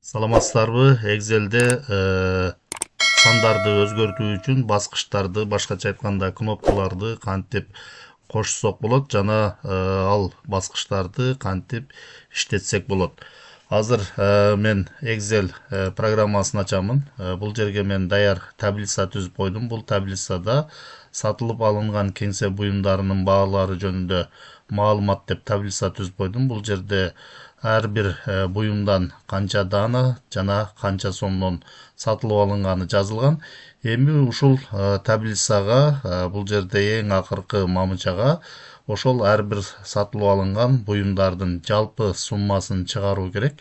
Саламатсыздарбы? Excel'de сандарды өзгөртүү үчүн баскычтарды, башкача айтканда кнопкаларды кантип кошсок болот жана ал баскычтарды кантип иштетсек болот. Азыр мен Excel программасын ачамын. Бул жерге мен даяр таблица түзүп койдум. Бул таблицада сатылып алынган кеңсе буюмдарынын баалары жөнүндө маалымат деп таблица түзүп койдум. Бул жерде ар бир буюмдан канча дана жана канча сомдон сатылып алынганы жазылган. Эми ушул таблицага бул жерде эң акыркы мамычага ошол ар бир сатылып алынган буюмдардын жалпы суммасын чыгаруу керек.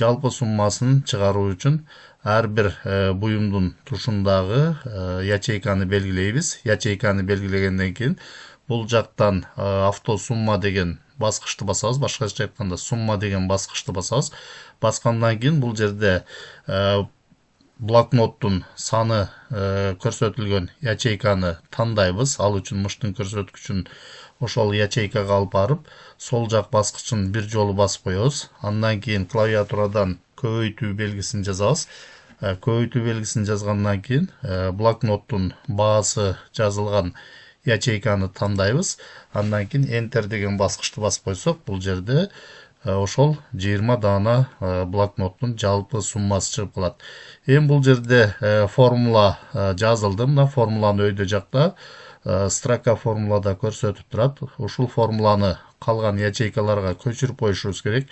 Жалпы суммасын чыгаруу үчүн ар бир буюмдун тушундагы ячейканы белгилейбиз. Ячейканы белгилегенден кийин бул жактан автосумма деген баскычты басабыз. Башкача айтканда сумма деген баскычты басабыз. Баскандан кийин бул жерде блокноттун саны көрсөтүлгөн ячейканы тандайбыз. Ал үчүн мыштын көрсөткүчүн ошол ячейкага алып барып, сол жак баскычын бир жолу басып коебуз. Андан кийин клавиатурадан көбөйтүү белгисин жазабыз. Көбөйтүү белгисин жазгандан кийин блокноттун баасы жазылган ячейканы тандайбыз. Андан кийин Enter деген баскычты басып койсок, бул жерде ошол 20 дана блокноттун жалпы суммасы чыгып калат. Эми бул жерде формула жазылды. Мына формуланы өйдө жакта строка формулада көрсөтүп турат. Ушул формуланы калган ячейкаларга көчүрүп коюшубуз керек.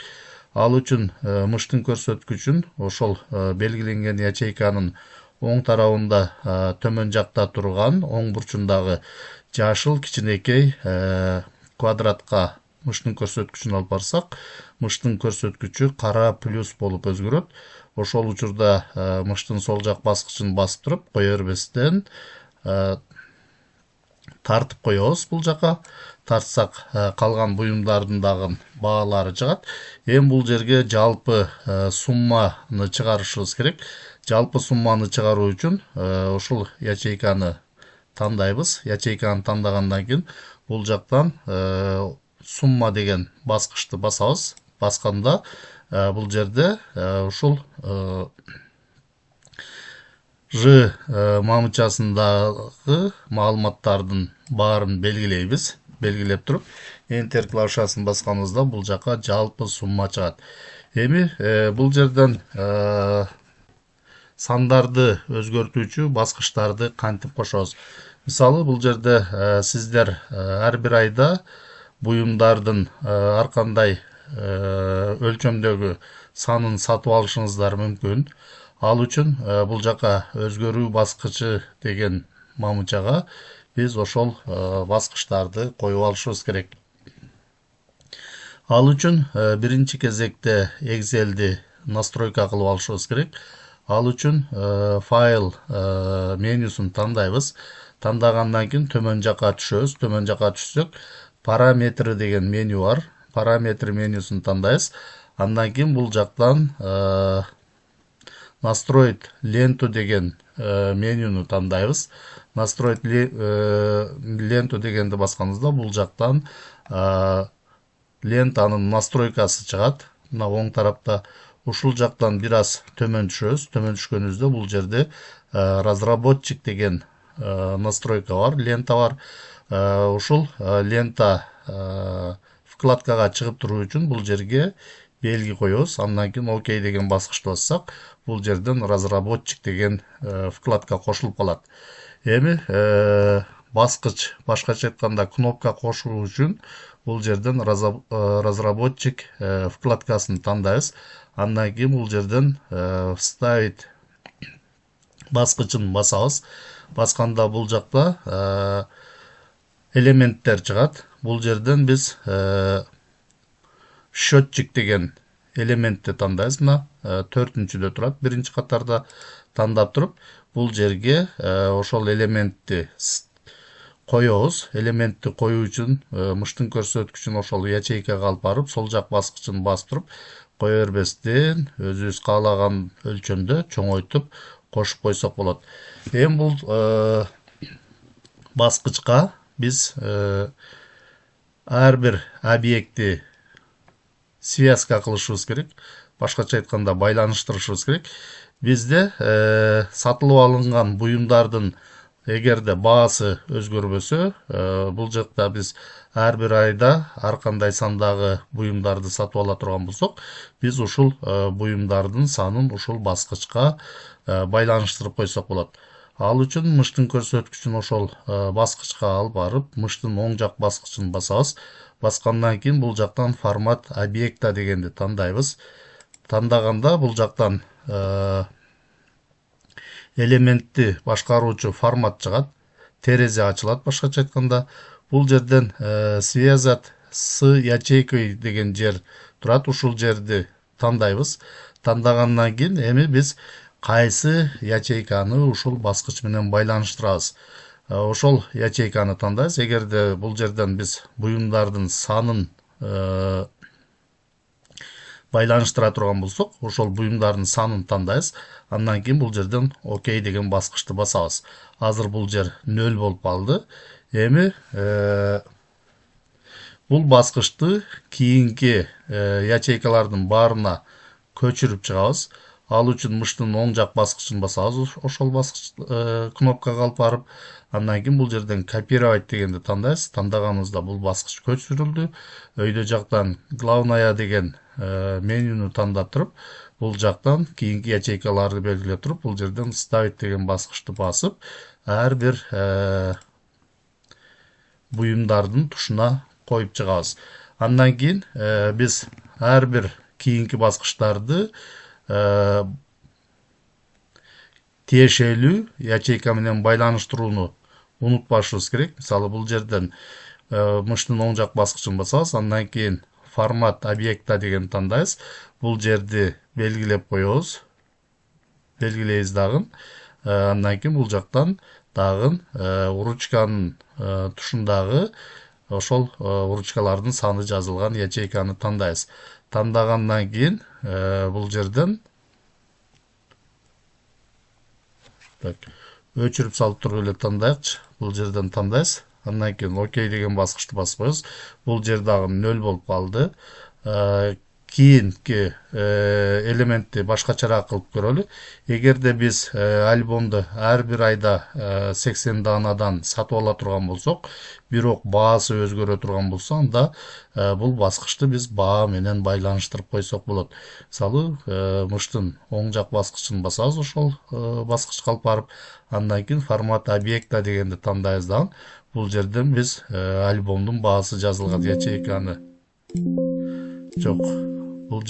Ал үчүн мыштын көрсөткүчүн ошол белгиленген ячейканын оң тарабында төмөн жакта турган оң бурчундагы жашыл кичинекей квадратка мыштын көрсөткүчүн алып барсак, мыштын көрсөткүчү кара плюс болуп өзгөрөт. Ошол учурда мыштын сол жак баскычын басып туруп, кое бербестен тартып коебуз бул жака. Тартсак калган буюмдардын дагы баалары чыгат. Эми бул жерге жалпы сумманы чыгарышыбыз керек. Жалпы сумманы чыгаруу үчүн ушул ячейканы тандайбыз. Ячейканы тандагандан кийин бул жактан сумма деген баскычты басабыз. Басканда бул жерде ушул Ж мамычасындагы маалыматтардын баарын белгилейбиз. Белгилеп туруп, Enter клавишасын басканыбызда бул жака жалпы сумма чыгат. Эми бул жерден сандарды өзгөртүүчү баскычтарды кантип кошобуз? Мисалы, бул жерде сиздер ар бир айда буюмдардын ар кандай өлчөмдөгү санын сатып алышыңыздар мүмкүн. Ал үчүн бул жака өзгөрүү баскычы деген мамычага биз ошол баскычтарды коюп алышыбыз керек. Ал үчүн биринчи кезекте Excel'ди настройка кылып алышыбыз керек. Ал үчүн файл менюсун тандайбыз. Тандагандан кийин төмөн жака түшөбүз. Төмөн жака түшсөк, параметры деген меню бар. Параметр менюсун тандайбыз. Андан кийин бул жактан настроить ленту деген менюну тандайбыз. Настроить ленту дегенди басканыбызда бул жактан лентанын настройкасы чыгат. Мына оң тарапта ушул жактан бир аз төмөн түшөбүз. Төмөн түшкөнүбүздө бул жерде разработчик деген настройка бар, лента бар. Ушул лента вкладкага чыгып туруу үчүн бул жерге белги коебуз. Андан кийин ОК деген баскычты бассак, бул жерден разработчик деген вкладка кошулуп калат. Эми баскыч, башкача айтканда кнопка кошуу үчүн бул жерден разработчик вкладкасын тандайбыз. Андан кийин бул жерден вставить баскычын басабыз. Басканда бул жакта элементтер чыгат. Бул жерден биз счетчик деген элементти тандайбыз. Мына 4-чүдө турат. Биринчи катарда тандап туруп, бул жерге ошол элементти коебуз. Элементти коюу үчүн мыштын көрсөткүчүн ошол ячейкага алып барып, сол жак баскычын басып туруп, кое бербестен өзүбүз каалаган өлчөмдө чоңойтуп кошуп койсок болот. Эми бул баскычка биз ар бир объектти связка кылышыбыз керек. башкача айтканда байланыштырышыбыз керек. Бизде сатылып алынган буюмдардын эгерде баасы өзгөрбөсө, бул жакта биз ар бир айда ар кандай сандагы буюмдарды сатып ала турган болсок, биз ушул буюмдардын санын ушул баскычка байланыштырып койсок болот. Ал үчүн мыштын көрсөткүчүн ошол баскычка алып барып, мыштын оң жак баскычын басабыз. Баскандан кийин бул жактан формат объекта дегенди тандайбыз. Тандаганда бул жактан элементти башкаруучу формат чыгат, терезе ачылат башкача айтканда. Бул жерден связать с ячейкой деген жер турат. Ушул жерди тандайбыз. Тандагандан кийин эми биз кайсы ячейканы ушул баскыч менен байланыштырабыз. Ошол ячейканы тандайбыз. Эгерде бул жерден биз буюмдардын санын байланыштыра турган болсок, ошол буюмдардын санын тандайбыз. Андан кийин бул жерден окей деген баскычты басабыз. Азыр бул жер 0 болуп калды. Эми бул баскычты кийинки ячейкалардын баарына көчүрүп чыгабыз. Ал үчүн мыштын оң жак баскычын басабыз. Ошол баскыч кнопкага алып барып, андан кийин бул жерден копировать дегенди тандайбыз. Тандаганыбызда бул баскыч көчүрүлдү. Өйдө жактан главная деген менюну тандап туруп, бул жактан кийинки ячейкаларды белгилеп туруп, бул жерден ставить деген баскычты басып, ар бир буюмдардын тушуна коюп чыгабыз. Андан кийин биз ар бир кийинки баскычтарды тиешелүү ячейка менен байланыштырууну унутпашыбыз керек. Мисалы, бул жерден мыштын оң жак баскычын басабыз, андан кийин формат объекта деген тандайбыз. Бул жерди белгилеп коебуз. Белгилейбиз дагы. Андан кийин бул жактан дагы ручканын тушундагы ошол ручкалардын саны жазылган ячейканы тандайбыз. Тандагандан кийин бул жерден өчүрүп салып туруп эле тандайыкчы. Бул жерден тандайбыз. Андан кийин окей деген баскычты басып коебуз. Бул жер дагы 0 болуп калды. Кийинки элементти башкачараак кылып көрөлү. Эгерде биз альбомду ар бир айда 80 даанадан сатып ала турган болсок, бирок баасы өзгөрө турган болсо, анда бул баскычты биз баа менен байланыштырып койсок болот. Мисалы, мыштын оң жак баскычын басабыз, ошол баскычка алып барып, андан кийин формат объекта дегенди тандайбыз дагы. Бул жерден биз альбомдун баасы жазылган ячейканы жок. Бул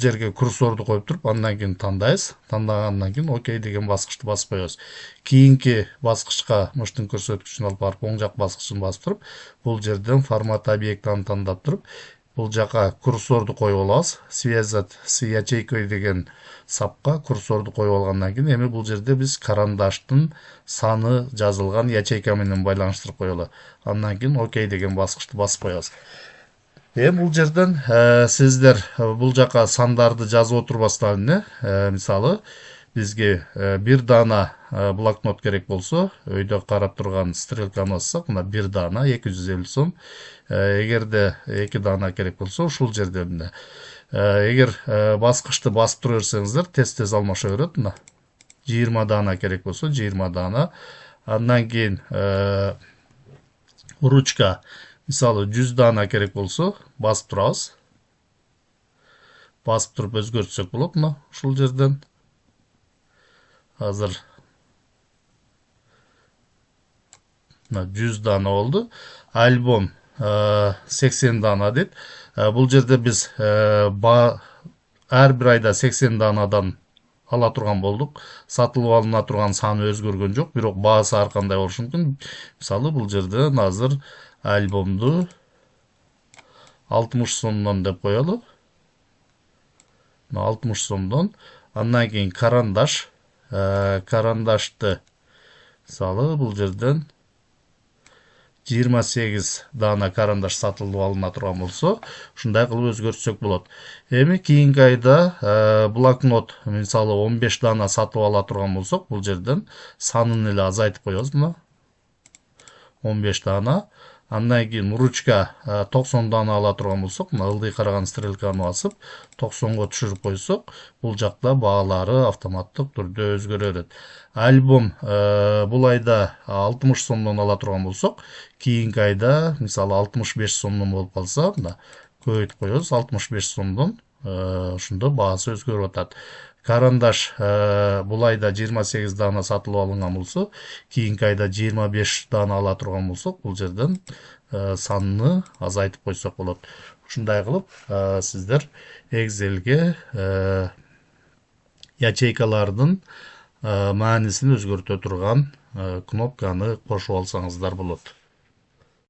жерге курсорду коюп туруп, андан кийин тандайбыз. Тандагандан кийин окей деген баскычты басып коебуз. Кийинки баскычка мыштын көрсөткүчүн алып барып, оң жак баскычын басып туруп, бул жерден формат объектаны тандап туруп, бул жака курсорду коюп алабыз. Связать с ячейкой деген сапка курсорду коюп алгандан кийин эми бул жерде биз карандаштын саны жазылган ячейка менен байланыштырып коелу. Андан кийин окей деген баскычты басып коебуз. Эми бул жерден сиздер бул жака сандарды жазып отурбастан эле, мисалы, бизге бир дана блокнот керек болсо, өйдө карап турган стрелканы бассак, мына бир дана 250 сом. Эгерде 2 дана керек болсо, ушул жерден эгер баскычты басып тура берсеңиздер, тез-тез алмаша берет. Мына 20 дана керек болсо, 20 дана. Андан кийин ручка, мисалы, 100 дана керек болсо, басып турабыз. Басып туруп өзгөртсөк болот. Мына ушул жерден азыр 100 дана болду. Альбом 80 дана дейт. Бул жерде биз ар бир айда 80 данадан ала турган болдук. Сатылып алына турган саны өзгөргөн жок, бирок баасы ар кандай болушу мүмкүн. Мисалы, бул жерден азыр альбомду 60 сомдон деп коелу. 60 сомдон. Андан кийин карандаш. Карандашты, мисалы, бул жерден 28 дана карандаш сатылып алына турган болсо, ушундай кылып өзгөртсөк болот. Эми кийинки айда блокнот, мисалы, 15 дана сатып ала турган болсок, бул жерден санын эле азайтып коебуз. Мына 15 дана. Андан кийин ручка 90 дана ала турган болсок, мына ылдый караган стрелканы басып 90го түшүрүп койсок, бул жакта баалары автоматтык түрдө өзгөрө берет. Альбом бул айда 60 сомдон ала турган болсок, кийинки айда мисалы 65 сомдон болуп калса, мына көбөйтүп коебуз, 65 сомдон ошондо баасы өзгөрүп атат. Карандаш бул айда 28 дана сатылып алынган болсо, кийинки айда 25 дана ала турган болсок, бул жерден санын азайтып койсок болот. Ушундай кылып сиздер Excel'ге ячейкалардын маанисин өзгөртө турган кнопканы кошуп алсаңыздар болот.